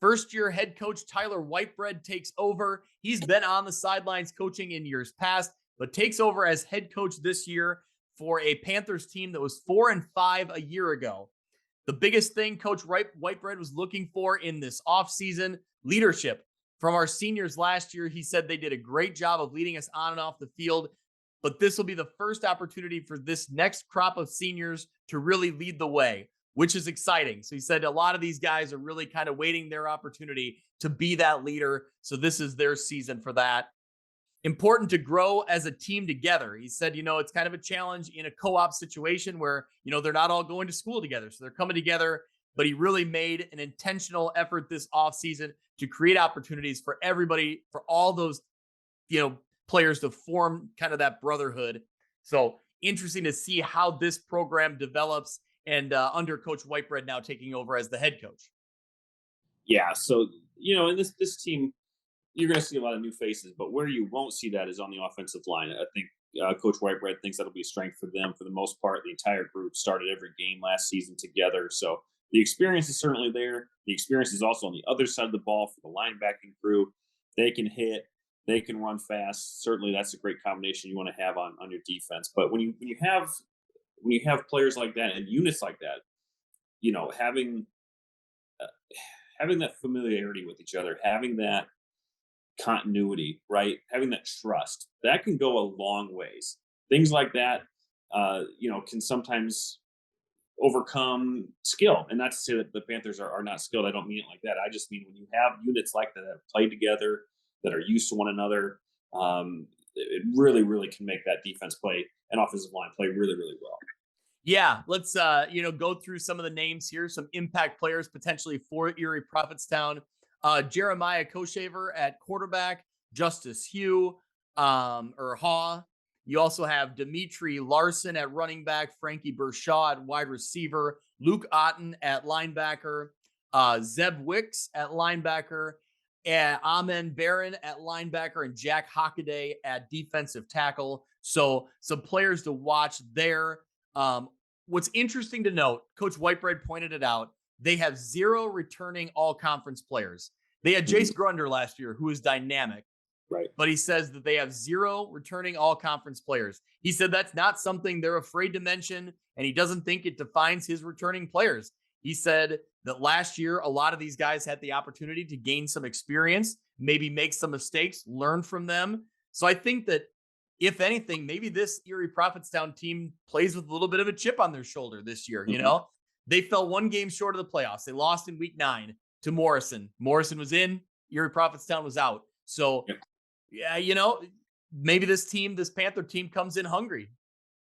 First-year head coach Tyler Whitebread takes over. He's been on the sidelines coaching in years past, but takes over as head coach this year for a Panthers team that was 4-5 a year ago. The biggest thing Coach Whitebread was looking for in this offseason, leadership. From our seniors last year, he said they did a great job of leading us on and off the field, but this will be the first opportunity for this next crop of seniors to really lead the way, which is exciting. So he said a lot of these guys are really kind of waiting their opportunity to be that leader. So this is their season for that. Important to grow as a team together. He said, it's kind of a challenge in a co-op situation where, they're not all going to school together. So they're coming together, but he really made an intentional effort this offseason to create opportunities for everybody, for all those, players to form kind of that brotherhood. So interesting to see how this program develops and under Coach Whitebread now taking over as the head coach. Yeah. So, in this team, you're going to see a lot of new faces, but where you won't see that is on the offensive line. I think Coach Whitebread thinks that'll be a strength for them for the most part. The entire group started every game last season together. So the experience is certainly there. The experience is also on the other side of the ball for the linebacking crew. They can hit, they can run fast. Certainly that's a great combination you want to have on your defense. But when you have players like that and units like that, having having that familiarity with each other, having that continuity, right? Having that trust, that can go a long ways. Things like that, can sometimes overcome skill. And not to say that the Panthers are not skilled. I don't mean it like that. I just mean when you have units like that play together, that are used to one another, it really, really can make that defense play and offensive line play really, really well. Yeah, let's go through some of the names here, some impact players potentially for Erie Prophetstown. Jeremiah Koshaver at quarterback, Justice Hugh, or Haw. You also have Dimitri Larson at running back, Frankie Bershaw at wide receiver, Luke Otten at linebacker, Zeb Wicks at linebacker, and Amen Barron at linebacker, and Jack Hockaday at defensive tackle. So some players to watch there. What's interesting to note, Coach Whitebread pointed it out, they have 0 returning all-conference players. They had Jace Grunder last year, who is dynamic. Right. But he says that they have 0 returning all-conference players. He said that's not something they're afraid to mention, and he doesn't think it defines his returning players. He said that last year, a lot of these guys had the opportunity to gain some experience, maybe make some mistakes, learn from them. So I think that, if anything, maybe this Erie Prophetstown team plays with a little bit of a chip on their shoulder this year. They fell 1 game short of the playoffs. They lost in week 9 to Morrison. Morrison was in, Erie Prophetstown was out. So, yeah, maybe this Panther team comes in hungry.